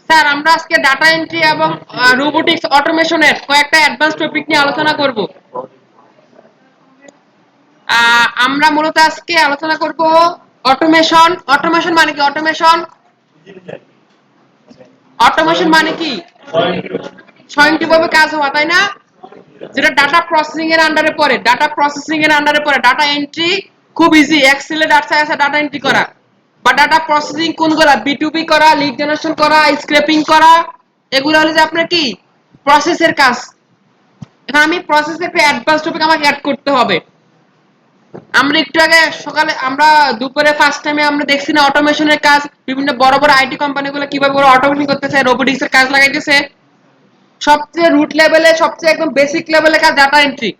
Sir আমরা আজকে data entry এবং রোবোটিক্স অটোমেশনের কয়েকটা অ্যাডভান্স টপিক নিয়ে আলোচনা করব। আমরা মূলত আজকে আলোচনা করব অটোমেশন। অটোমেশন মানে কি? অটোমেশন অটোমেশন মানে কি? স্বয়ংক্রিয়ভাবে কাজ হওয়া, তাই না? যেটা ডাটা প্রসেসিং এর আন্ডারে পড়ে, ডাটা প্রসেসিং এর আন্ডারে পড়ে। ডাটা এন্ট্রি খুব ইজি, এক্সেলে ডাটা আছে ডাটা এন্ট্রি করা। বা ডাটা প্রসেসিং কোনগুলা? বিটুবি করা, লিড জেনারেশন করা, স্ক্রেপিং করা, এগুলো হলো যে আপনার কি প্রসেসের কাজ। এখন আমি প্রসেসে একটা অ্যাডভান্স টপিক আমাকে অ্যাড করতে হবে। আমরা একটু আগে সকালে আমরা দুপুরে ফার্স্ট টাইমে আমরা দেখছি না অটোমেশনের কাজ, বিভিন্ন বড় বড় আইটি কোম্পানিগুলো কিভাবে ওরা অটোমেশন করতেছে, রোবোটিক্সের কাজ লাগাইতেছে। সবচেয়ে রুট লেভেলে, সবচেয়ে একদম বেসিক লেভেলে কাজ ডাটা এন্ট্রি।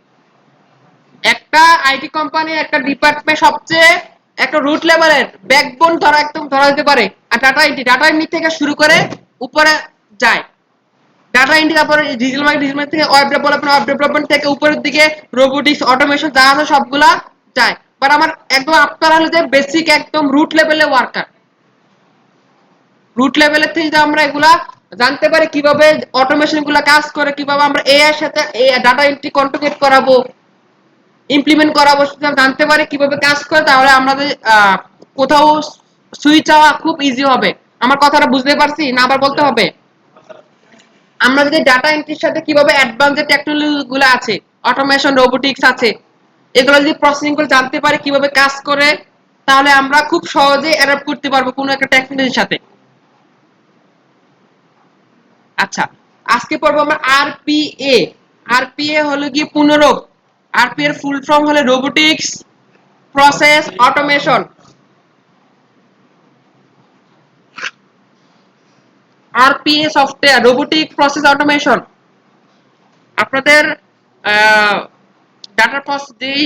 একটা আইটি কোম্পানি, একটা ডিপার্টমেন্ট সবচেয়ে একটা রুট লেভেলের ব্যাকবোন ধরা, একদম ধরা যেতে পারে। আর ডাটা এন্ট্রি থেকে শুরু করে উপরে যায়। ডাটা এন্ট্রি, তারপরে ডিজিটাল মার্কেটিং, ডিজিটাল মার্কেটিং থেকে ওয়েব ডেভেলপমেন্ট থেকে উপরের দিকে রোবোটিক্স অটোমেশন যা আছে সবগুলা যায়। বাট আমার একদম আপনার হলো যে বেসিক একদম রুট লেভেলে ওয়ার্কার। রুট লেভেলের থেকে যদি আমরা এগুলা জানতে পারি কিভাবে অটোমেশন গুলা কাজ করে, কিভাবে আমরা এআই এর সাথে ডাটা এন্ট্রি কন্টিগ্রেট করাবো, ইমপ্লিমেন্ট করাবো, সেটা জানতে পারি কিভাবে কাজ করে, তাহলে আমাদের কোথাও সুইচ হওয়া খুব ইজি হবে। আমার কথাটা বুঝতে পারছি না? আবার বলতে হবে? আমরা যদি ডাটা এন্ট্রির সাথে কিভাবে অ্যাডভান্স যে টেকনোলজি গুলো আছে, অটোমেশন, রোবোটিক্স আছে, এগুলো যদি প্রসেসিং করে জানতে পারি কিভাবে কাজ করে, তাহলে আমরা খুব সহজে অ্যাডাপ্ট করতে পারবো কোনো একটা টেকনোলজির সাথে। আচ্ছা, আজকে পড়বো আমরা আরপিএ। আরপিএ হলো কি পুনরূপ। আরপিএ এর ফুল ফর্ম হলো robotics process automation. RPA software, robotic process automation. আপনাদের ডাটা প্রসেস যেই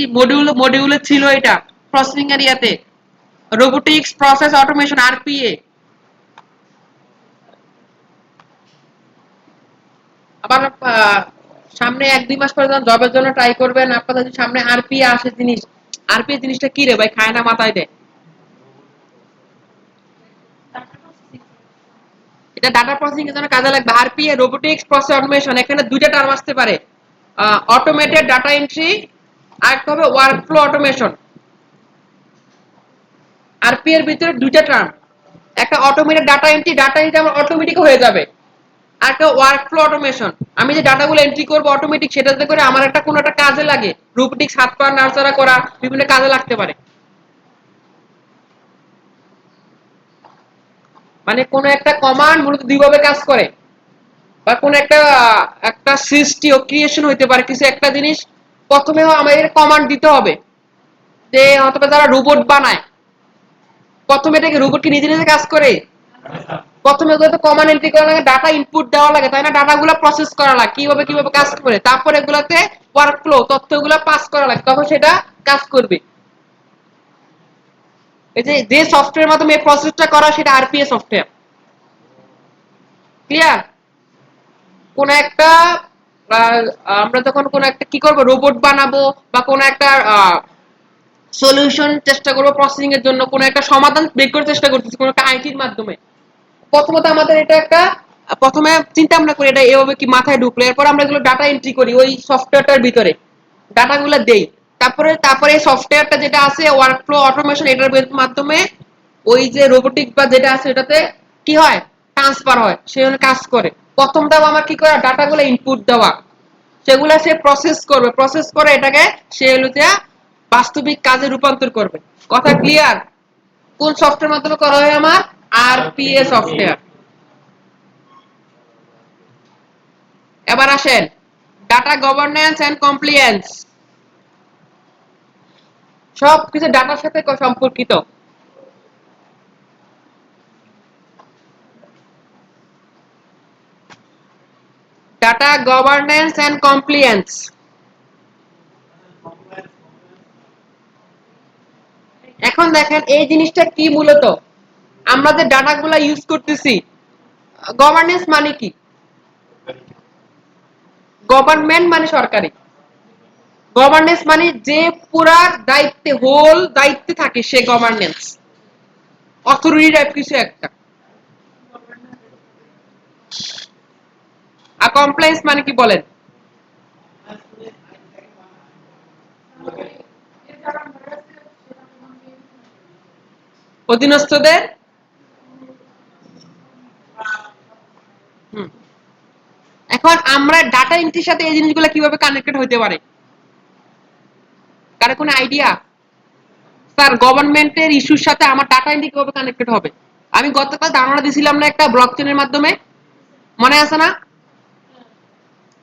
মডিউলে ছিল, এটা প্রসেসিং এরিয়াতে রোবোটিক্স প্রসেস অটোমেশন আরপিএ। আবার সামনে 1-2 মাস পরে যখন জবের জন্য ট্রাই করবেন, আপনাদের যদি সামনে আরপিএ আসে জিনিস, আরপিএ জিনিসটা কি রে ভাই, খায় না মাথায় দেয়। এটা ডাটা প্রসেসিং এর জন্য কাজে লাগবে। আরপিএ রোবোটিক্স প্রসেস অটোমেশন, এখানে দুইটা টার্ম আসতে পারে, অটোমেটেড ডাটা এন্ট্রি আর একটা হবে ওয়ার্কফ্লো অটোমেশন। আরপি এর ভিতরে দুইটা টার্ম, একটা automated data entry, data entry আমার অটোমেটিক হয়ে যাবে। আর একটা ওয়ার্কফ্লো অটোমেশন, আমি যে ডাটাগুলো এন্ট্রি করব অটোমেটিক, সেটাতে করে আমার একটা কোনো একটা কাজে লাগে, রোবোটিক্স হাত পা নাড়াচাড়া করা, বিভিন্ন কাজে লাগতে পারে। মানে কোনো একটা কমান্ড মূলত দুইভাবে কাজ করে, বা কোনো একটা একটা সৃষ্টি ও ক্রিয়েশন হইতে পারে কিছু একটা জিনিস। প্রথমে আমাদের কমান্ড দিতে হবে, যে হয়তো যারা রোবট বানায়, প্রথমে এটা কি রোবট কি নিজে নিজে কাজ করে? প্রথমে ওগুলোতে কমান্ড এন্ট্রি করা লাগে, ডাটা ইনপুট দেওয়া লাগে, তাই না? ডাটাগুলো প্রসেস করা লাগে কিভাবে কিভাবে কাজ করে, তারপর এগুলাতে ওয়ার্কফ্লো তথ্যগুলো পাস করা লাগে, তখন সেটা কাজ করবে। এই যে যে সফটওয়্যারের মাধ্যমে এই প্রসেসটা করা, সেটা আরপিএ সফটওয়্যার। ক্লিয়ার? কোন একটা আমরা যখন কোন একটা কি করব, রোবট বানাবো বা কোন একটা সলিউশন চেষ্টা করবো প্রসেসিং এর জন্য, কোন একটা সমাধান বের করার চেষ্টা করতেছি কোন একটা আইটির মাধ্যমে, প্রথমত আমাদের এটা একটা প্রথমে চিন্তা ভাবনা করি এটা এভাবে কি মাথায় ঢুকলো, এরপর আমরা এগুলো ডাটা এন্ট্রি করি ওই সফটওয়্যারটার ভিতরে, ডাটাগুলো দেই। তারপরে তারপরে এই সফটওয়্যারটা যেটা আছে ওয়ার্কফ্লো অটোমেশন, এটার মাধ্যমে ওই যে রোবোটিক বা যেটা আছে এটাতে কি হয়, ট্রান্সফার হয়, সে কাজ করে। প্রথম ধাপ আমার কি করা, ডাটাগুলো ইনপুট দেওয়া, সেগুলো সে প্রসেস করবে, প্রসেস করে এটাকে সে হলো যে বাস্তবিক কাজে রূপান্তর করবে। কথা ক্লিয়ার? কোন সফটওয়্যার মাধ্যমে করা হয় আমার? RPA software. এবার আসেন ডাটা গভর্নেন্স এন্ড কমপ্লিয়েন্স। সবকিছু ডাটার সাথে সম্পর্কিত। Data governance and compliance. এখন দেখেন এই জিনিসটা কি মূলত, আমরা যে ডাটাগুলো ইউজ করতেছি, গভর্নেন্স মানে কি? গভর্নমেন্ট মানে সরকারি, গভর্নেন্স মানে যে পুরা দায়িত্বে হোল দায়িত্বে থাকে সে গভর্নেন্স, অথরিটি টাইপ কিছু একটা। আর কমপ্লেইন্স মানে কি বলেন? অধীনস্থদের হুম। এখন আমরা ডাটা এন্ট্রির সাথে এই জিনিসগুলো কিভাবে কানেক্টেড হতে পারে? কারো কোনো আইডিয়া? স্যার গভর্নমেন্টের ইস্যুর সাথে আমার ডাটা এন্ট্রি কিভাবে কানেক্টেড হবে? আমি গতকাল ধারণা দিছিলাম না একটা ব্লকচেনের মাধ্যমে, মনে আছে না?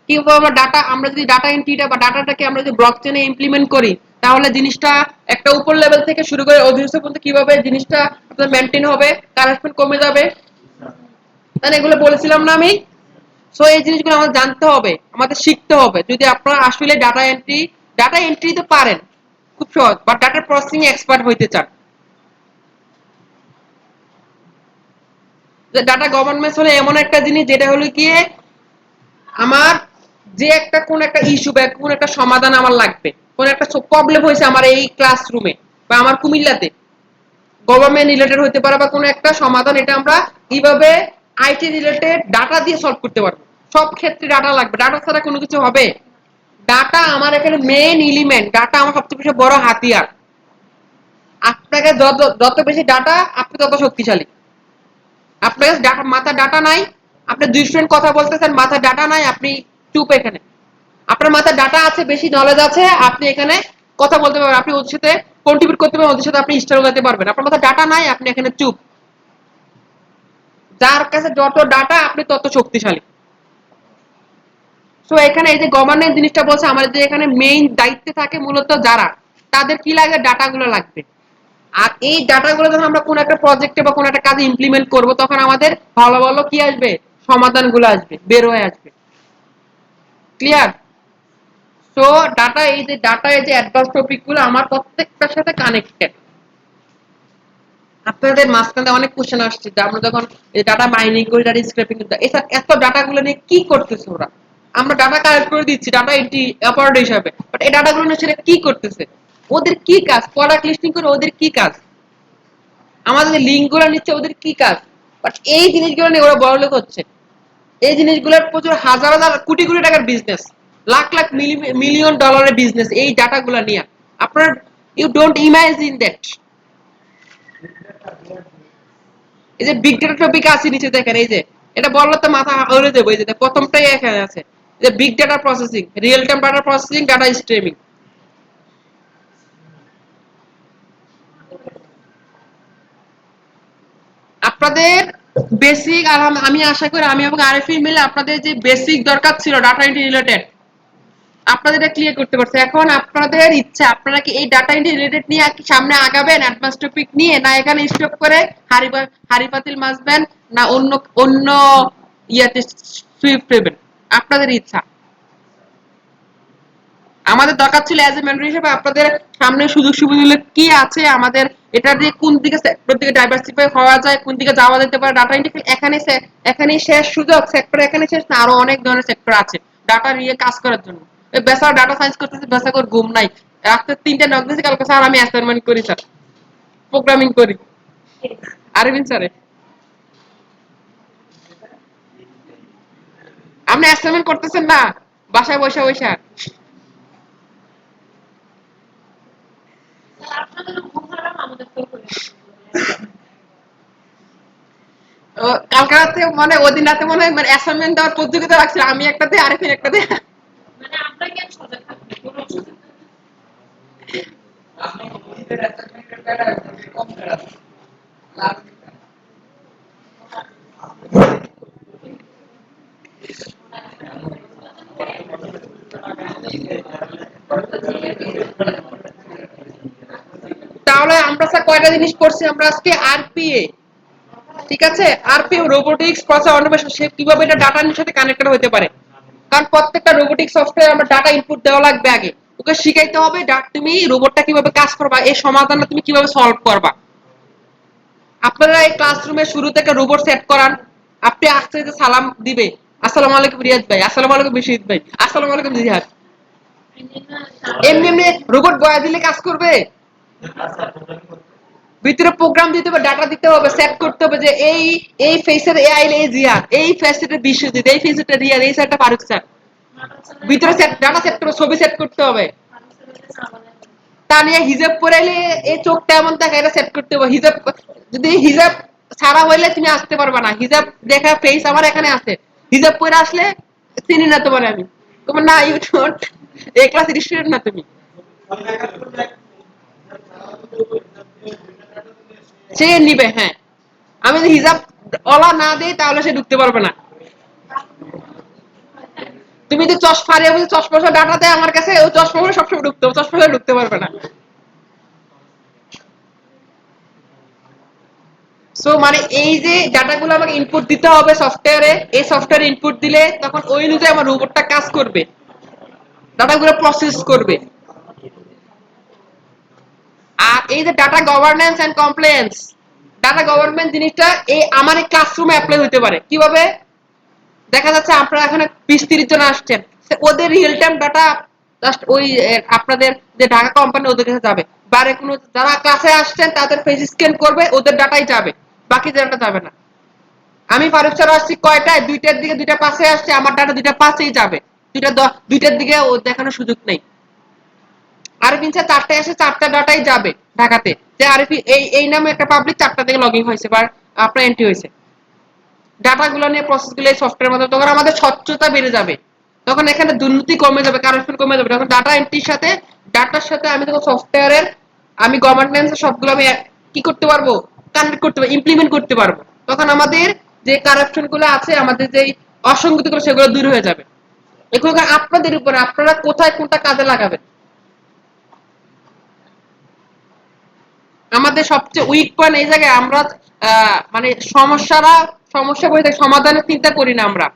কিভাবে আমরা ডাটা, আমরা যদি ডাটা এন্ট্রিটা বা ডাটাটাকে আমরা যদি ব্লকচেনে ইমপ্লিমেন্ট করি, তাহলে জিনিসটা একটা উপর লেভেল থেকে শুরু করে অধীনস্থ পর্যন্ত কিভাবে জিনিসটা আপনার মেনটেন হবে, কারেকশন কমে যাবে, তাহলে এগুলো বলেছিলাম না আমি? সো এই জিনিসগুলো আমাদের জানতে হবে, আমাদের শিখতে হবে, যদি আপনারা আসলে ডাটা এন্ট্রি তো পারেন খুব সহজ, বা ডাটা প্রসেসিং এক্সপার্ট হইতে চান। ডাটা গভর্নমেন্ট হলো এমন একটা জিনিস যেটা হলো গিয়ে আমার যে একটা কোন একটা ইস্যু বা কোন একটা সমাধান আমার লাগবে, কোন একটা প্রবলেম হয়েছে আমার এই ক্লাসরুমে বা আমার কুমিল্লাতে, গভর্নমেন্ট রিলেটেড হতে পারে বা কোনো একটা সমাধান, এটা আমরা কিভাবে আইটি রিলেটেড ডাটা দিয়ে সলভ করতে পারবো। সব ক্ষেত্রে ডাটা লাগবে, ডাটা ছাড়া কোনো কিছু হবে? ডাটা আমার এখানে মেইন এলিমেন্ট, ডাটা আমার সবচেয়ে বেশি বড় হাতিয়ার। আপনাকে যত যত বেশি ডাটা, আপনি তত শক্তিশালী। আপনার কাছে মাথা ডাটা নাই, আপনি 2 স্টুডেন্ট কথা বলতেছেন, মাথা ডাটা নাই, আপনি চুপ এখানে। আপনার মাথায় ডাটা আছে, বেশি নলেজ আছে, আপনি এখানে কথা বলতে পারবেন, আপনি ওদের সাথে কন্ট্রিবিউট করতে পারবেন, ওদের সাথে আপনি স্টার হতে পারবেন। আপনার মাথায় ডাটা নাই, আপনি এখানে চুপ। যার কাছে যত ডাটা, আপনি তত শক্তিশালী। সো এখানে এই যে গভর্নেন্স জিনিসটা বলছে, আমাদের যে এখানে মেইন দায়িত্বে থাকে মূলত যারা, তাদের কি লাগে? ডাটাগুলো লাগবে। আর এই ডাটাগুলো যখন আমরা কোন একটা প্রজেক্টে বা কোন একটা কাজে ইমপ্লিমেন্ট করব, তখন আমাদের ভালো ভালো কি আসবে? সমাধানগুলো আসবে, বের হয়ে আসবে। ক্লিয়ার? সো ডাটা এই যে অ্যাডভান্স টপিকগুলো আমার প্রত্যেকটার সাথে কানেক্টেড। আপনাদের মাঝখানে অনেক কোশ্চেন আসছে যে আমরা যখন এই ডাটা মাইনিং করি, ডাটা স্ক্র্যাপিং করি, এত ডাটাগুলো নিয়ে কি করতেছে ওরা? আমরা ডাটা কালেক্ট করে দিচ্ছি ডাটা এন্ট্রি অপারেটর হিসাবে, বাট এই ডাটাগুলো নিয়ে সেটা কি করতেছে? ওদের কি কাজ? প্রোডাক্ট লিস্টিং করে ওদের কি কাজ? আমাদের লিঙ্কগুলো নিচ্ছে, ওদের কি কাজ? বাট এই জিনিসগুলো নিয়ে ওরা বড়লোক হচ্ছে। এই জিনিসগুলোর প্রচুর হাজার হাজার কোটি কোটি টাকার বিজনেস, লাখ লাখ মিলিয়ন ডলারের বিজনেস এই ডাটাগুলো নিয়ে। আপনার ইউ ডোন্ট ইমাজিন দ্যাট। এই যে বিগ ডেটা টপিক আছে নিচে দেখেন, এই যে এটা বললে তো মাথা উড়ে যাবে। এই যে প্রথমটাই এখানে আছে, যে big data processing, real time data processing, data streaming. আপনাদের বেসিক, আর আমি আশা করি আমি এবং আরিফিন মিলে আপনাদের যে বেসিক দরকার ছিল ডাটা এন্ট্রি রিলেটেড, আপনাদের এটা ক্লিয়ার করতে পারছে। এখন আপনাদের ইচ্ছা, আপনারা কি এই ডাটা এন্ট্রি রিলেটেড নিয়ে কি সামনে আগাবেন অ্যাডভান্স টপিক নিয়ে, না এখানে স্টপ করে হাড়ি পাতিল মাজবেন, না অন্য অন্য ইয়াতে সুইফট হবেন? আপনাদের ইচ্ছা। আমাদের দরকার ছিল অ্যাজ এ মেন্টর হিসেবে আপনাদের সামনে সুযোগ সুবিধাগুলো কি আছে, আমাদের এটা দিয়ে কোন দিকে সেক্টর দিকে ডাইভার্সিফাই হওয়া যায়, কোন দিকে যাওয়া যেতে পারে। ডাটা এন্ট্রি এখানেই শেষ সুযোগ, সেক্টর এখানে শেষ না, আরো অনেক ধরনের সেক্টর আছে ডাটা নিয়ে কাজ করার জন্য। বেসার ডাটা সায়েন্স করতেছি, বেসা করে ঘুম নাই, রাত্রে 3টে নক দিয়েছি, কালকে স্যার আমি অ্যাসাইনমেন্ট করি, স্যার প্রোগ্রামিং করি। আরবিন স্যারে আপনি অ্যাসাইনমেন্ট করতেছেন না, বাসায় বসে বসে? কালকে রাতে মানে ওদিন রাতে মনে হয় মানে অ্যাসাইনমেন্ট দেওয়ার প্রতিযোগিতা রাখছিল, আমি একটাতে আরেফিন একটাতে। তাহলে আমরা স্যার কয়টা জিনিস করছি আমরা আজকে? আরপিএ, ঠিক আছে, আরপিএ রোবোটিক্স প্রসেস অটোমেশন, সে কিভাবে এটা ডাটার সাথে কানেক্টেড হতে পারে। কারণ প্রত্যেকটা রোবোটিক সফটওয়্যার আমরা ডাটা ইনপুট দেওয়া লাগবে আগে। ওকে শিখাইতে হবে তুমি রোবটটা কিভাবে কাজ করবা, এই সমাধানটা তুমি কিভাবে সলভ করবা। আপনারা এই ক্লাসরুমে শুরু থেকে রোবট সেট করান, আপনি আসতে যে সালাম দিবে, আসসালামু আলাইকুম রিয়াজ ভাই, আসসালামু আলাইকুম বিশ্বজিৎ ভাই, আসসালামু আলাইকুম জিহাদ, এমনি এমনি রোবট বয়া দিলে কাজ করবে? ভিতরে প্রোগ্রাম দিতে হবে, ডাটা দিতে হবে, সেট করতে হবে যে এই ফেসের এ আইলে এই জিয়া, এই ফেসের বিশ্বজিৎ, এই ফেসেরটা রিয়াল, এই স্যারটা ফারুক স্যার। ভিতরে সেট ডাটা সেট করে ছবি সেট করতে হবে। তা নিয়ে হিজাব পরাইলে এই চোখটা এমন থাকে, এটা সেট করতে হবে। হিজাব যদি হিজাব ছাড়া হইলে তুমি আসতে পারবে না। হিজাব দেখা ফেস আমার এখানে আছে, হিজাব পরে আসলে চিনি না তোমার আমি। তোমার না you don't a class student না তুমি। সে নিবে, হ্যাঁ। আমি যদি হিজাব ওলা না দিই তাহলে সে ঢুকতে পারবে না। তুমি যদি চশমা দিয়ে বুঝি চশমা ডাটা দেয় আমার কাছে, ও চশমা পরে সবসময় ঢুকতে হবে, চশমা পরে ঢুকতে পারবে না। সো মানে এই যে ডাটাগুলো আমাকে ইনপুট দিতে হবে সফটওয়্যারে, এই সফটওয়্যারে ইনপুট দিলে তখন ওই অনুযায়ী আমার রোবটটা কাজ করবে, ডাটাগুলো প্রসেস করবে। আর এই যে data governance and compliance, data government জিনিসটা এই আমার এই ক্লাসরুমে অ্যাপ্লাই হতে পারে কিভাবে? দেখা যাচ্ছে আপনারা এখানে 20-30 জন আসছেন, ওদের রিয়েল টাইম ডাটা জাস্ট ওই আপনাদের যে ঢাকা কোম্পানি ওদের কাছে যাবে। বাইরে কোনো যারা ক্লাসে আসছেন তাদের ফেস স্ক্যান করবে, ওদের ডাটাই যাবে, বাকি ডাটা যাবে না। আমি ফারুক স্যার আসছি কয়টায়? 2টার দিকে, 2টা 5-এ আসছে, আমার ডাটা 2টা 5-এই যাবে। 2টার দিকে ও দেখানোর সুযোগ নেই। আরফিন স্যার 4টায় আসে, 4টা ডাটাই যাবে ঢাকাতে, যে আরফি এই নামে একটা পাবলিক 4টা থেকে লগ ইন হয়েছে বা আপনার এন্ট্রি হয়েছে। ডাটাগুলো নিয়ে প্রসেসগুলো এই সফটওয়্যারের মধ্যে, তখন আমাদের স্বচ্ছতা বেড়ে যাবে, তখন এখানে দুর্নীতি কমে যাবে, কারাপশন কমে যাবে। তখন ডাটা এন্ট্রির সাথে ডাটার সাথে আমি তখন সফটওয়্যারের আমি গভর্নেন্স সবগুলো আমি কি করতে পারবো, কানেক্ট করতে পারবো, ইমপ্লিমেন্ট করতে পারবো। তখন আমাদের যে কারাপশন গুলো আছে, আমাদের যে অসঙ্গতি গুলো, সেগুলো দূর হয়ে যাবে। এগুলো আপনাদের উপরে, আপনারা কোথায় কোনটা কাজে লাগাবেন। আমাদের সবচেয়ে উইক পয়েন্ট এই জায়গায়, আমরা মানে সমস্যা বলতে সমাধানের চিন্তা করি না আমরা।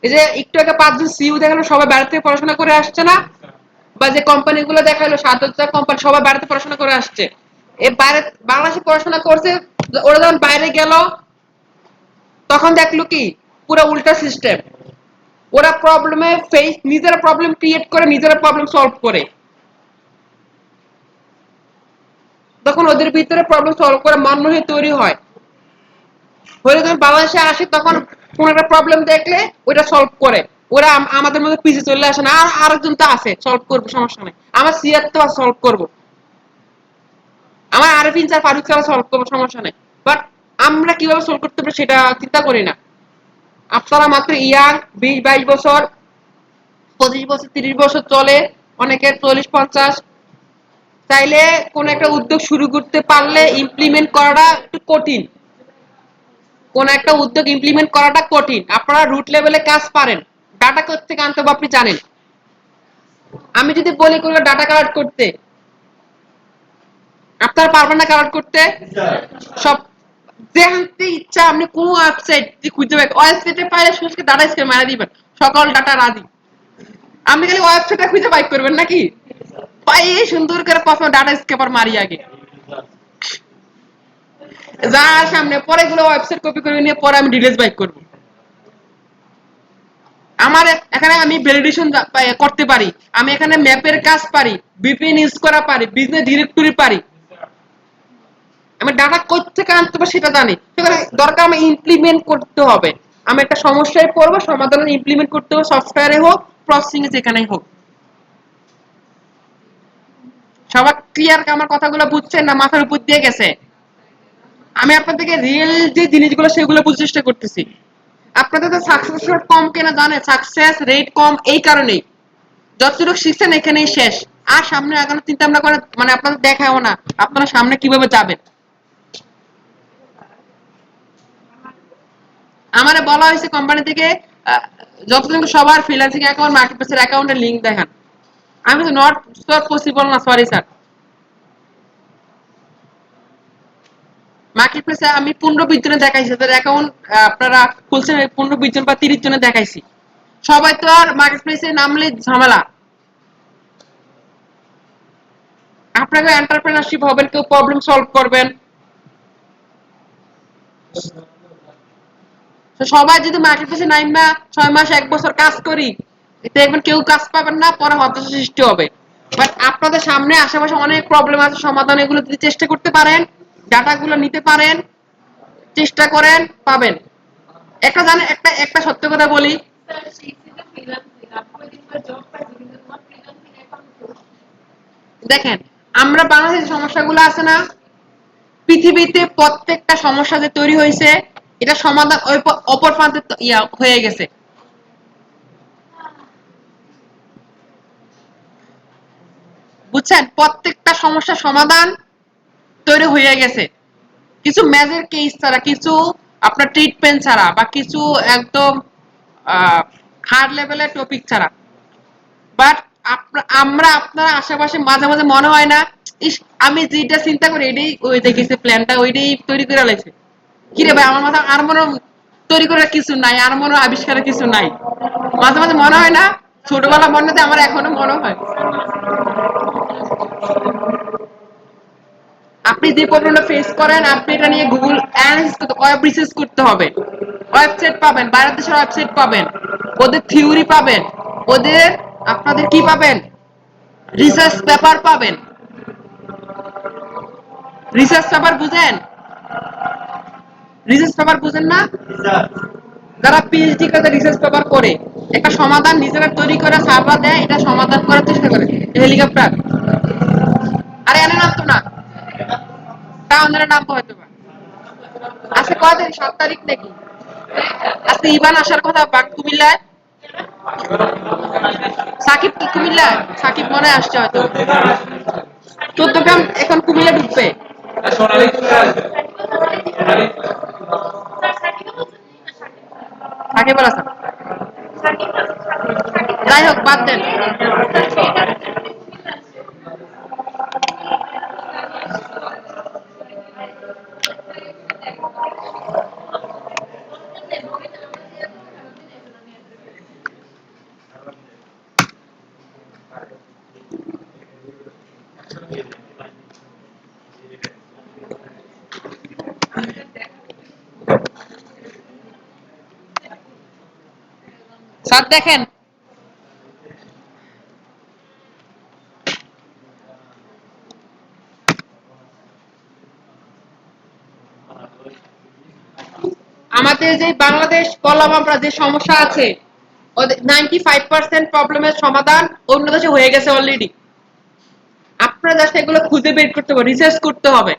এই যে একটু আগে 5 জন সিইও দেখালো, সবাই বাইরে থেকে পড়াশোনা করে আসছে না? বা যে কোম্পানিগুলো দেখালো 7 হাজার কোম্পানি, সবাই বাইরে থেকে পড়াশোনা করে আসছে। এ বাইরে বাংলাদেশে পড়াশোনা করছে, ওরা যখন বাইরে গেল তখন দেখলো কি পুরো উল্টা সিস্টেম। ওরা প্রবলেমে ফেস, নিজেরা প্রবলেম ক্রিয়েট করে, নিজেরা প্রবলেম সলভ করে। তখন ওদের ভিতরে প্রবলেম সলভ করে মন হয়ে তৈরি হয়, হয়ে যখন বাংলাদেশে আসে তখন কোন একটা প্রবলেম দেখলে ওইটা সলভ করে। ওরা আমাদের মধ্যে পিছিয়ে চলে আসে না, আর আরেকজন তো আছে সলভ করবো, সমস্যা নেই, আমার সিয়ার তো সলভ করবো, আমার Arfin sir Faruk sir solve করবো, সমস্যা নেই। বাট আমরা কিভাবে সলভ করতে পারি সেটা চিন্তা করি না। আপনারা মাত্র ইয়াং, 20-22 বছর, 25 বছর, 30 বছর চলে, অনেকের 40-50, চাইলে কোন একটা উদ্যোগ শুরু করতে পারলে ইমপ্লিমেন্ট করাটা একটু কঠিন। কোন একটা উদ্যোগ ইমপ্লিমেন্ট করাটা কঠিন। আপনারা রুট লেভেলে কাজ পারেন, ডাটা কোত্থেকে আনতে হবে আপনি জানেন। আমি যদি বলি কোনো ডাটা কালেক্ট করতে, আপনারা পারবেন না কালেক্ট করতে? সব যেখানতে ইচ্ছা আপনি কোন ওয়েবসাইট খুঁজে পাবেন, ওয়েবসাইটে পাইলে সুযোগ ডাটা স্ক্যান মারা দিবেন, সকল ডাটা রাজি। আপনি খালি ওয়েবসাইটটা খুঁজে বাইক করবেন নাকি? পাই সুন্দর করে প্রথমে ডাটা স্ক্যাপার মারি আগে, যা সামনে পরে গুলো ওয়েবসাইট কপি করে নিয়ে পরে আমি ডিটেইলস বাইক করব। আমার এখানে আমি ভ্যালিডেশন করতে পারি, আমি এখানে ম্যাপের কাজ পারি, ভিপিএন ইউজ করা পারি, বিজনেস ডিরেক্টরি পারি। আমি ডাটা কই থেকে আনতে হবে সেটা জানি, সেখানে দরকার আমি ইমপ্লিমেন্ট করতে হবে। আমি একটা সমস্যায় পড়বো, সমাধান ইমপ্লিমেন্ট করতে হবে, সফটওয়্যারে হোক, প্রসেসিং এ যেখানেই হোক। সবার ক্লিয়ার? আমার কথাগুলো বুঝছেন না মাথার উপর দিয়ে গেছে? আমি আপনাদেরকে রিয়েল যে জিনিসগুলো সেগুলো বুঝার চেষ্টা করতেছি। আপনাদের তো সাকসেস রেট কম কেন জানেন? সাকসেস রেট কম এই কারণেই, যতটুকু শিখছেন এখানেই শেষ। আর সামনে আগানোর চিন্তা ভাবনা করে মানে আপনাদের দেখাও না আপনারা সামনে কিভাবে যাবেন। আমারে বলা হয়েছে কোম্পানি থেকে যতজন সবার ফ্রিল্যান্সিং অ্যাকাউন্ট, মার্কেটপ্লেসের অ্যাকাউন্টের লিংক দেখান। আমি তো নট পসিবল না, সরি স্যার। মার্কেটপ্লেসে আমি 15-20 জনের দেখাইছি, তাদের অ্যাকাউন্ট আপনারা খুলছেন 15-20 জন বা 30 জনের দেখাইছি। সবাই তো আর মার্কেটপ্লেসে নামলে ঝামেলা। আপনাকে এন্টারপ্রেনারশিপ হবেন, কেউ প্রবলেম সলভ করবেন। তো সবাই যদি মার্কেটপ্লেসে নাইমা 6 মাস 1 বছর কাজ করি, দেখবেন কেউ কাজ পাবেন না, পরে হতাশা সৃষ্টি হবে। বাট আপনাদের সামনে আশেপাশে অনেক প্রবলেম আছে, সমাধান এগুলো যদি চেষ্টা করতে পারেন, ডাটাগুলো নিতে পারেন, চেষ্টা করেন, পাবেন। একটা জানেন, একটা একটা সত্য কথা বলি, দেখেন আমরা বাংলাদেশের সমস্যাগুলো আছে না, পৃথিবীতে প্রত্যেকটা সমস্যা যে তৈরি হয়েছে, এটা সমাধান ওই অপর প্রান্তে হয়ে গেছে। বুঝছেন, প্রত্যেকটা সমস্যার সমাধান তৈরি হয়ে গেছে, কিছু মেজর কেস ছাড়া, কিছু আপনার ট্রিটমেন্ট ছাড়া, বা কিছু একদম হার্ড লেভেলের টপিক ছাড়া। বাট আমরা আপনার আশেপাশে মাঝে মাঝে মনে হয় না, ইস আমি যেটা চিন্তা করি এটাই ওই দেখেছে, প্ল্যানটা ওইটাই তৈরি করে লাগছে। কিরে ভাই, আমার মাথা আর মনে তৈরি করার কিছু নাই, আর মনে আবিষ্কারের কিছু নাই। মাঝে মাঝে মনে হয় না, ছোটবেলা মনে আমার এখনো মনে হয়। আপনি যে প্রবলেমটা ফেস করেন, আপনি এটা নিয়ে গুগল অ্যানালাইসিস করতে, ওয়েব রিসার্চ করতে হবে। ওয়েবসাইট পাবেন, বাইরের দেশের ওয়েবসাইট পাবেন, ওদের থিওরি পাবেন, ওদের আপনাদের কি পাবেন, রিসার্চ পেপার পাবেন। রিসার্চ পেপার বুঝেন? রিসার্চ পেপার বুঝেন না? যারা পিএইচডি কাজে রিসার্চ পেপার করে একটা সমাধান নিজেরা তৈরি করে সার্ভার দেয়, এটা সমাধান করার চেষ্টা করে। হেলিকপ্টার, আরে এনে নামতো না, তা ওনারা নামবো হয়তো বা। আজকে কয়দিন, 7 তারিখ নাকি? আজকে ইভান আসার কথা বাক কুমিল্লায়। সাকিব কি কুমিল্লায়? সাকিব মনে হয় আসছে হয়তো। 14 গ্রাম এখন কুমিল্লা ঢুকবে। সাকিব আল হাসান, যাই হোক বাদ দেন। স্যার দেখেন, আমাদের যে বাংলাদেশ বললাম, আমরা যে সমস্যা আছে, ওদের 95% প্রবলেমের সমাধান অন্য দেশে হয়ে গেছে অলরেডি। আপনারা জাস্ট এগুলো খুঁজে বের করতে হবে, রিসার্চ করতে হবে।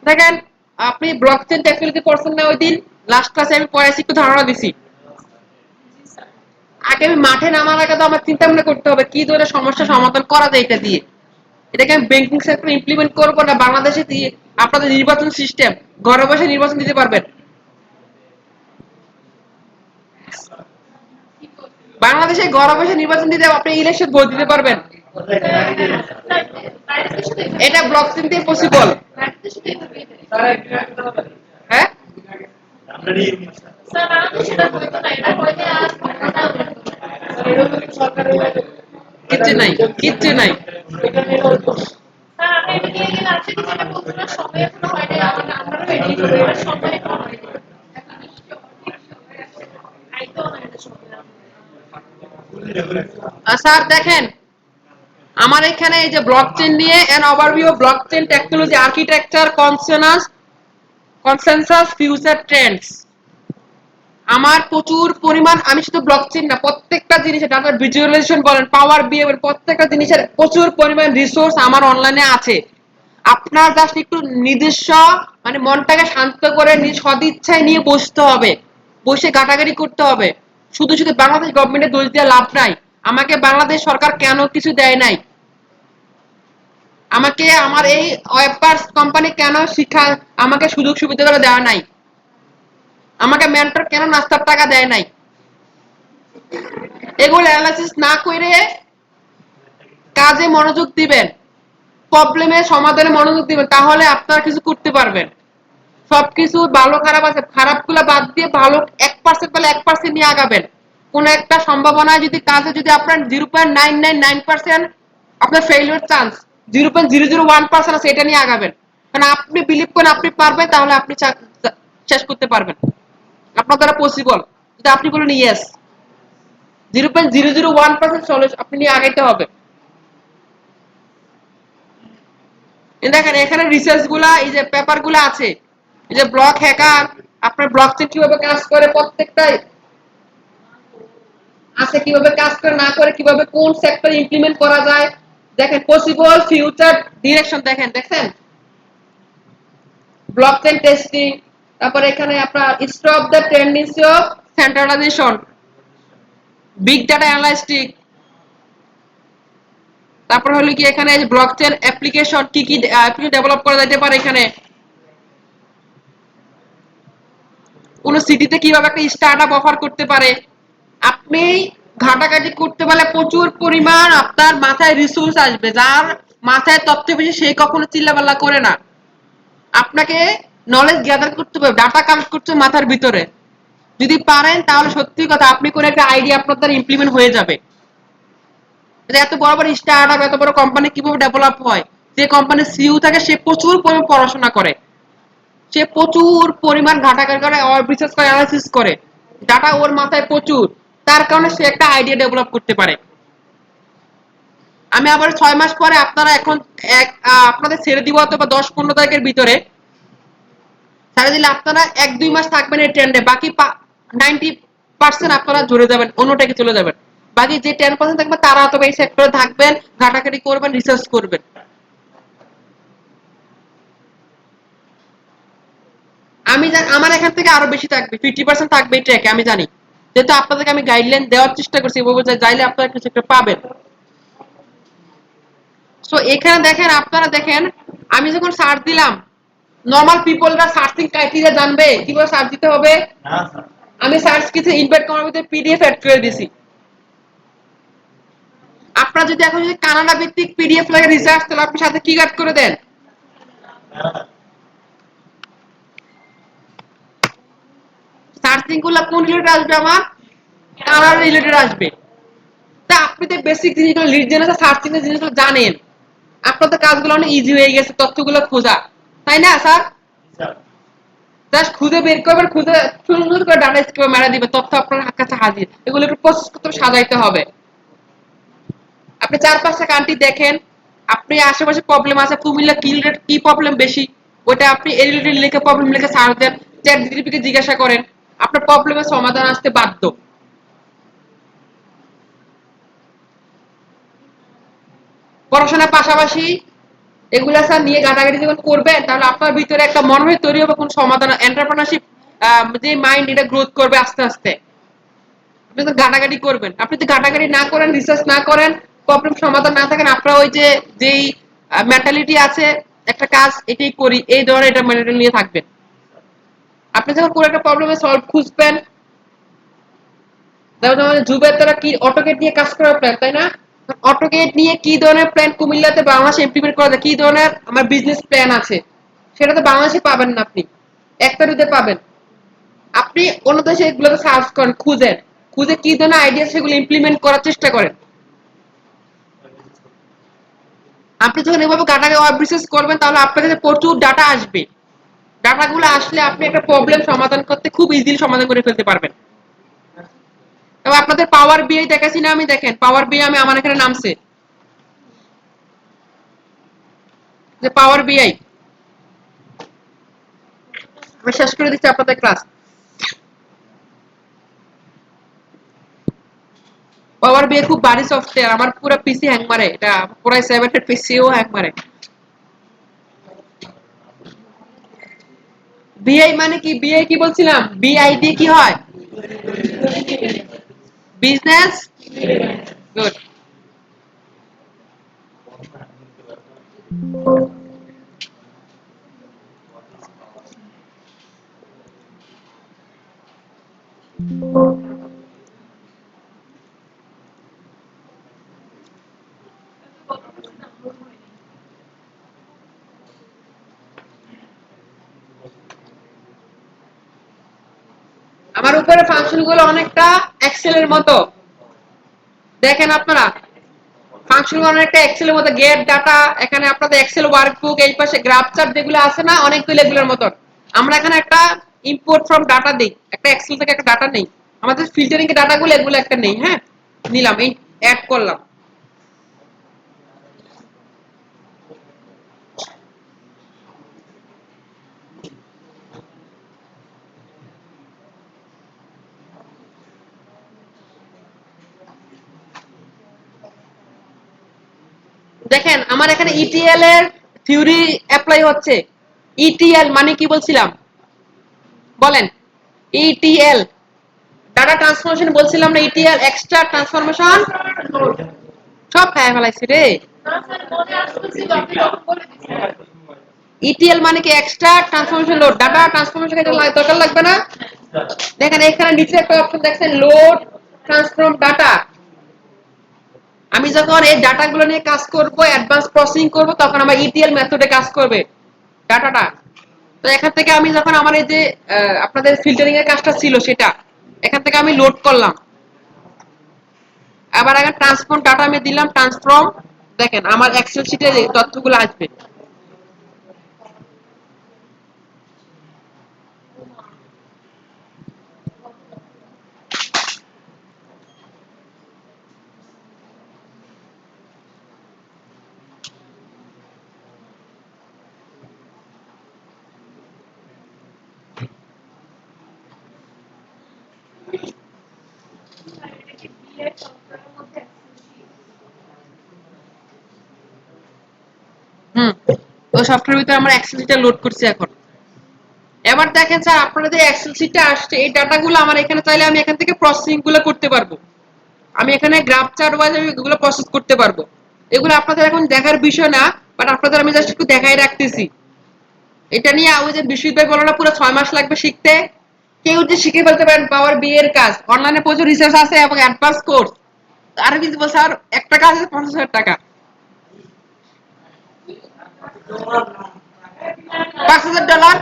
দেখেন, আপনি ব্লকচেন টেকনোলজি পড়ছেন না ওই দিন, লাস্ট ক্লাসে আমি পড়াইছি, একটু ধারণা দিছি। আগে আমি মাঠে নামার আগে তো আমার চিন্তা ভাবনা করতে হবে কি ধরনের সমস্যা সমাধান করা যায় এটা দিয়ে। এটাকে আমি ব্যাংকিং সেক্টরে ইমপ্লিমেন্ট করবো না বাংলাদেশে দিয়ে। আপনাদের নির্বাচন সিস্টেম, ঘরে বসে নির্বাচন দিতে পারবেন। বাংলাদেশে ঘরে বসে নির্বাচন দিতে আপনি ইলেকশন ভোট দিতে পারবেন। এটা ব্লকচেন দিয়ে পসিবল। হ্যাঁ, কিচ্ছু নাই, কিচ্ছু নাই। স্যার দেখেন, আমার এখানে এই যে ব্লকচেন নিয়ে N overview of blockchain technology architecture consensus future Trends. আমার প্রচুর পরিমাণ, আমি শুধু ব্লকচেন না, প্রত্যেকটা জিনিসের ডাটা ভিজুয়ালাইজেশন বলেন, পাওয়ার বিএ বলেন, প্রত্যেকটা জিনিসের প্রচুর পরিমাণ রিসোর্স আমার অনলাইনে আছে। আপনার জাস্ট একটু নিজস্ব মানে মনটাকে শান্ত করে নিজ সদিচ্ছায় নিয়ে বসতে হবে, বসে ঘাটাঘাটি করতে হবে। শুধু শুধু বাংলাদেশ গভর্নমেন্টের দোষ দিয়ে লাভ নাই। আমাকে বাংলাদেশ সরকার কেন কিছু দেয় নাই, আমাকে আমার এই ওয়েবপার্স কোম্পানি কেন শিক্ষা, আমাকে সুযোগ সুবিধাগুলো দেওয়া নাই, আমাকে মেন্টর কেন নাস্তার টাকা দেয় নাই, এগুলো অ্যানালাইসিস না করে কাজে মনোযোগ দিবেন, প্রবলেমের সমাধানে মনোযোগ দিবেন, তাহলে আপনারা কিছু করতে পারবেন। সবকিছু ভালো খারাপ আছে, খারাপগুলো বাদ দিয়ে ভালো 1% পেলে 1% নিয়ে আগাবেন। কোন একটা সম্ভাবনা যদি কাজে যদি আপনার 0.999% আপনার ফেইলিওর চান্স, 0.001% আছে, এটা নিয়ে আগাবেন। কারণ আপনি বিলিভ করেন আপনি পারবেন, তাহলে আপনি শেষ করতে পারবেন, আপনার দ্বারা পসিবল। যদি আপনি বলেন ইয়েস, 0.001% সলিউশন আপনি নিয়ে আগাইতে হবে। দেখেন এখানে রিসার্চ গুলা, এই যে পেপার গুলা আছে, এই যে ব্লক হ্যাকার, আপনার ব্লকচেন কিভাবে কাজ করে প্রত্যেকটাই আছে, কিভাবে কাজ করে না করে, কিভাবে কোন সেক্টর ইমপ্লিমেন্ট করা যায়। দেখেন পসিবল ফিউচার ডিরেকশন, দেখেন ব্লকচেন টেস্টিং। তারপরে এখানে আপনার stop the tendency of centralisation, big data অ্যানালিস্টিক। তারপর হলো কি এখানে ব্লকচেন অ্যাপ্লিকেশন কি কি ডেভেলপ করা যেতে পারে, এখানে কোন সিটিতে কিভাবে একটা স্টার্টআপ অফার করতে পারে। আপনি ঘাটাঘাটি করতে পারলে প্রচুর পরিমাণ আপনার মাথায় রিসোর্স আসবে। যার মাথায় তথ্য বেশি সে কখনো চিল্লাপাল্লা করে না। আপনাকে নলেজ গ্যাদার করতে হবে, ডাটা কালেক্ট করতে হবে মাথার ভিতরে। যদি পারেন তাহলে সত্যি কথা আপনি করে একটা আইডিয়া আপনার দ্বারা ইমপ্লিমেন্ট হয়ে যাবে। এত বড় বড় স্টার্টআপ, এত বড় কোম্পানি কিভাবে ডেভেলপ হয়, যে কোম্পানির সিইও থাকে সে প্রচুর পরিমাণ পড়াশোনা করে, সে প্রচুর পরিমাণ ঘাটাঘাটি করে, বিশেষ করে অ্যানালাইসিস করে, ডাটা ওর মাথায় প্রচুর। তার কারণে সে একটা আইডিয়া ডেভেলপ করতে পারে। আমি আবার 6 মাস পরে আপনারা এখন আপনাদের ছেড়ে দিব অথবা 10-15 তারিখের ভিতরে ছেড়ে দিলে আপনারা 1-2 মাস থাকবেন এই ট্রেন্ডে, বাকি 90% আপনারা জুড়ে যাবেন, অন্যটাকে চলে যাবেন। বাকি যে 10% থাকবে তারা অথবা এই সেক্টরে থাকবেন, ঘাটাঘাটি করবেন, রিসার্চ করবেন। আমি আমার এখান থেকে আরো বেশি থাকবে, 50% থাকবে এই ট্র্যাকে, আমি জানি। যেহেতু আপনাদেরকে আমি গাইডলাইন দেওয়ার চেষ্টা করছি, এভাবে যাইলে আপনারা কিছু একটা পাবেন। সো এখানে দেখেন, আপনারা দেখেন আমি যখন সার্চ দিলাম, নরমাল পিপলরা সার্চিং ক্রাইটেরিয়া জানবে কিভাবে সার্চ দিতে হবে? আমি সার্চ কিছু ইনভাইট করার ভিতরে পিডিএফ অ্যাড করে দিছি। আপনারা যদি এখন যদি কানাডা ভিত্তিক পিডিএফ লাগে রিসার্চ, তাহলে আপনি সাথে কি অ্যাড করে দেন? সার্চিং করলে কোন রিলেটেড আসবে? আমার কানাডা রিলেটেড আসবে। তা আপনি তো বেসিক জিনিসগুলো, লিড জেনারেশন, সার্চিং এর জিনিসগুলো জানেন, আপনাদের কাজগুলো অনেক ইজি হয়ে গেছে, তথ্যগুলো খোঁজা, তাই না স্যার? জাস্ট খুঁজে বের করবেন, খুঁজে সুন্দর করে ডাটা স্ক্রিপে মেরে দিবে, তথ্য আপনার কাছে হাজির। এগুলো একটু প্রসেস করতে সাজাইতে হবে। আপনি 4-5টা কান্ট্রি দেখেন, আপনি আশেপাশে প্রবলেম আছে, কুমিল্লা কি রিলেটেড, কি প্রবলেম বেশি, ওটা আপনি এই রিলেটেড লিখে প্রবলেম লিখে সার্চ দেন, চ্যাট জিপিটিকে জিজ্ঞাসা করেন, আপনার প্রবলেমের সমাধান আসতে বাধ্য। পড়াশোনার পাশাপাশি এগুলা স্যার নিয়ে ঘাটাঘাটি যখন করবেন, তাহলে আপনার ভিতরে একটা মনোভাব তৈরি হবে, কোন সমাধান, এন্টারপ্রেনারশিপ যে মাইন্ড, এটা গ্রোথ করবে আস্তে আস্তে। আপনি তো ঘাটাঘাটি করবেন, আপনি তো ঘাটাঘাটি না করেন, রিসার্চ না করেন, প্রবলেম সমাধান না থাকেন, আপনার ওই যে যেই মেন্টালিটি আছে, একটা কাজ এটাই করি, এই ধরনের এটা মেন্টালিটি নিয়ে থাকবেন। আপনি যখন কোনো একটা প্রবলেমে সলভ খুঁজবেন, যেমন আমাদের জুবের তারা কি অটোকেট নিয়ে কাজ করার প্ল্যান, তাই না? অটোকেট নিয়ে কি ধরনের প্ল্যান কুমিল্লাতে বাংলাদেশে ইমপ্লিমেন্ট করা যায়, কি ধরনের আমার বিজনেস প্ল্যান আছে, সেটা তো বাংলাদেশে পাবেন না, আপনি একটা দুটো পাবেন। আপনি অন্য দেশে এগুলোতে সার্চ করেন, খুঁজেন, খুঁজে কি ধরনের আইডিয়া সেগুলো ইমপ্লিমেন্ট করার চেষ্টা করেন। আপনি যখন এভাবে ডাটাকে ওয়েব রিসার্চ করবেন, তাহলে আপনার কাছে প্রচুর ডাটা আসবে। ডাটাগুলো আসলে আপনি একটা প্রবলেম সমাধান করতে খুব ইজিলি সমাধান করে ফেলতে পারবেন। এবং আপনাদের পাওয়ার বিআই দেখাচ্ছি না আমি, দেখেন পাওয়ার বিআই আমি আমার এখানে নামছে, যে পাওয়ার বিআই আমি শেষ করে দিচ্ছি আপনাদের ক্লাস। পাওয়ার বিআই খুব ভারী সফটওয়্যার, আমার পুরো পিসি হ্যাং মারে, এটা পুরো 7 এর পিসিও হ্যাং মারে। বিআই মানে কি? বিআই কি বলছিলাম, বিআই দিয়ে কি হয়? বিজনেস। গুড। আমার উপরে ফাংশন গুলো অনেকটা এক্সেল এর মতো, দেখেন আপনারা ফাংশন গুলো অনেকটা এক্সেল এর মতো, গেট ডাটা, এখানে আপনাদের এক্সেল ওয়ার্কবুক, এই পাশে গ্রাফ চার্ট যেগুলো আছে না অনেকগুলো এগুলোর মতো। আমরা এখানে একটা ইম্পোর্ট ফ্রম ডাটা দিই, একটা এক্সেল থেকে একটা ডাটা নেই, আমাদের ফিল্টারিং এর ডাটাগুলো এগুলো একটা নেই, হ্যাঁ নিলাম, এই অ্যাড করলাম। দেখেন আমার এখানে ইটিএল এর থিওরি অ্যাপ্লাই হচ্ছে। ইটিএল মানে কি বলছিলাম বলেন? ইটিএল ডাটা ট্রান্সফরমেশন বলছিলাম না? ইটিএল এক্সট্রা ট্রান্সফরমেশন সব খায় ফেলাইছি রে। ইটিএল মানে কি? Extra transformation load. Data transformation এটা দরকার লাগবে না? দেখেন এখানে নিচে একটা অপশন দেখছেন, লোড ট্রান্সফর্ম ডাটা। আমি যখন এই ডাটাগুলো নিয়ে কাজ করব, অ্যাডভান্স প্রসেসিং করব, তখন আমার ইটিএল মেথডে কাজ করবে ডাটাটা। তো এখান থেকে আমি যখন আমার এই যে আপনাদের ফিল্টারিং এর কাজটা ছিল সেটা এখান থেকে আমি লোড করলাম। আবার আগে ট্রান্সফর্ম ডাটা আমি দিলাম ট্রান্সফর্ম। দেখেন আমার এক্সেল শিটে এই তথ্যগুলো আসবে। হুম, ওই সফটওয়্যার ভিতরে আমরা এক্সেল শিটে লোড করছি এখন। এবার দেখেন স্যার, আপনারা যে এক্সেল শিটটা আসছে এই ডাটাগুলো আমার এখানে চাইলে আমি এখান থেকে প্রসেসিং গুলো করতে পারবো। আমি এখানে গ্রাফ চার্ট ওয়াইজ আমি এগুলো প্রসেস করতে পারবো। এগুলো আপনাদের এখন দেখার বিষয় না, বাট আপনাদের আমি জাস্ট একটু দেখাই রাখতেছি। এটা নিয়ে ওই যে বিশ্ববিদ্যালয় বলো না পুরো 6 মাস লাগবে শিখতে, কেউ যে শিখে ফেলতে পারেন পাওয়ার বি এর কাজ। অনলাইনে প্রচুর রিসার্চ আছে এবং অ্যাডভান্স কোর্স। আরো কিছু বলছে, আর একটা কাজ আছে 50,000 টাকা, 5,000 ডলার।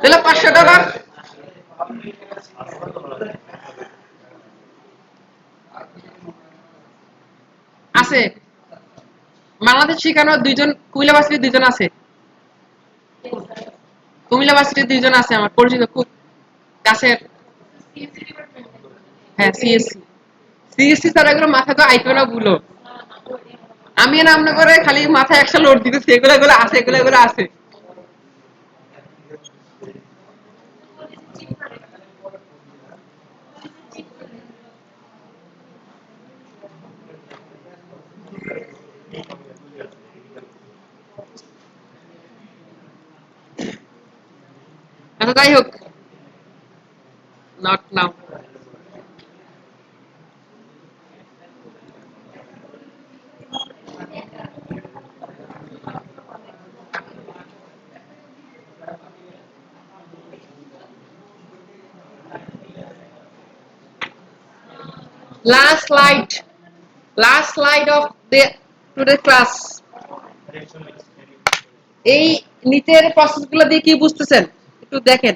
তাহলে 500 ডলার আছে। বাংলাদেশ শিখানো দুইজন, কুমিল্লা ভার্সিটির দুইজন আছে। কুমিল্লা ভার্সিটির দুইজন আছে আমার পরিচিত, খুব কাছের। হ্যাঁ, সিএসসি। সিএসসি স্যার এগুলো মাথা তো আইতো না ভুলো। আমি নাম না করে খালি মাথায় একটা লোড দিতেছি, এগুলো এগুলো আছে, এগুলো এগুলো আছে। আচ্ছা যাই হোক, not now. Last slide. Last slide of the today class. এই নিচের প্রসেসগুলো দিয়ে কি বুঝতেছেন একটু দেখেন।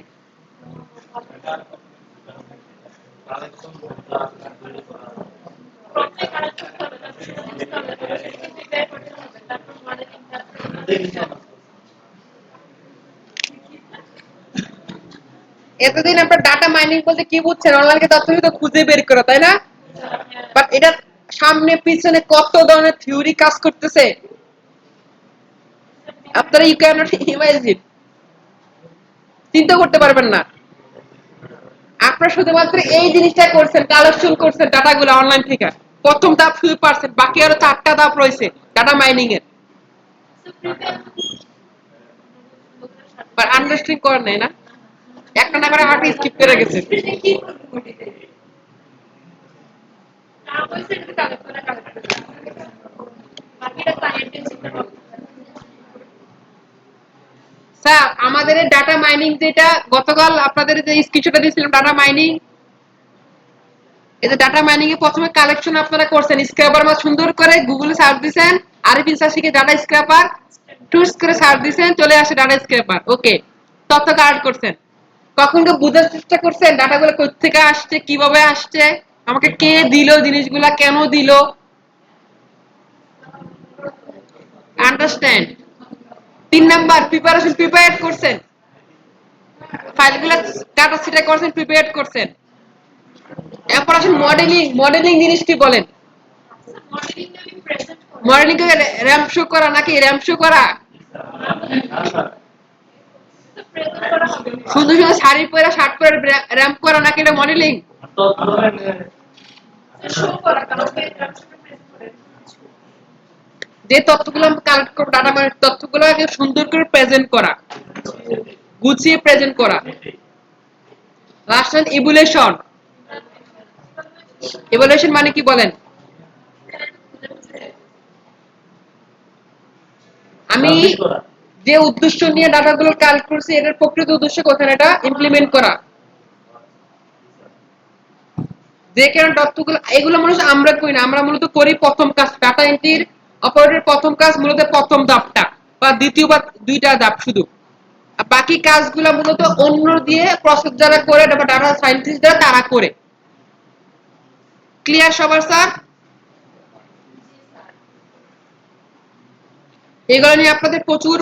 এতদিন আপনার ডাটা মাইনিং বলতে কি বুঝছেন? অনলাইনে তথ্য তো খুঁজে বের করা, তাই না? বাট এটা সামনে পিছনে কত ধরনের থিওরি কাজ করতেছে আপনারা ইউ ক্যান নট ইমাজিন, চিন্তা করতে পারবেন না। আপনারা শুধুমাত্র এই জিনিসটা করছেন, কালেকশন করছেন ডাটাগুলো অনলাইন থেকে। প্রথম ধাপ শুধু পারছেন, বাকি আরো 4টা ধাপ রয়েছে ডাটা মাইনিং এর। আন্ডারস্ট্যান্ডিং করেন নাই না, একটা না করে হাঁটু স্কিপ করে গেছে। স্যার আমাদের ডাটা মাইনিং যেটা গতকাল আপনাদের যে স্ক্রিনশটটা দিয়েছিলাম ডাটা মাইনিং, এই যে ডাটা মাইনিং এ প্রথমে কালেকশন আপনারা করছেন, স্ক্র্যাপার মা সুন্দর করে গুগলে সার্চ দিবেন, আরএফ সার্চ শিখে ডাটা স্ক্র্যাপার টুলস করে সার্চ দিবেন, চলে আসে ডাটা স্ক্র্যাপার। ওকে, তথ্য কার্ড করছেন। কখনো বোঝার চেষ্টা করছেন ডাটাগুলো কোথা থেকে আসছে, কিভাবে আসছে, আমাকে কে দিল, জিনিসগুলা কেন দিল? আন্ডারস্ট্যান্ড। 3 নাম্বার প্রিপারেশন, প্রিপেয়ার করছেন, ফাইলগুলো ডাটা সেটা করছেন, প্রিপেয়ার করছেন। এরপর আসেন মডেলিং। মডেলিং জিনিস কি বলেন? মডেলিং কে র্যাম্প শো করা নাকি র্যাম্প শো করা? সুন্দর সুন্দর শাড়ি পরে শার্ট পরে র্যাম্প করা নাকি এটা মডেলিং? যে তথ্যগুলো আমরা কালেক্ট করবো ডাটা মানে তথ্যগুলো আগে সুন্দর করে প্রেজেন্ট করা, গুছিয়ে প্রেজেন্ট করা। Last evaluation. ইভ্যালুয়েশন মানে কি বলেন? আমি যে উদ্দেশ্য নিয়ে ডাটাগুলো কালেক্ট করছি এটার প্রকৃত উদ্দেশ্য কোথায় এটা ইমপ্লিমেন্ট করা। যে কারণে তথ্যগুলো এগুলো মূলত আমরা করি না, আমরা মূলত করি প্রথম কাজ। ডাটা এন্ট্রির অপারেটরের প্রথম কাজ মূলত প্রথম ধাপটা বা দ্বিতীয় বা দুইটা ধাপ শুধু। আর বাকি কাজগুলো মূলত অন্য দিয়ে প্রসেস যারা করে বা ডাটা সায়েন্টিস্ট যারা তারা করে। ক্লিয়ার সবার স্যার? এগুলো নিয়ে আপনাদের প্রচুর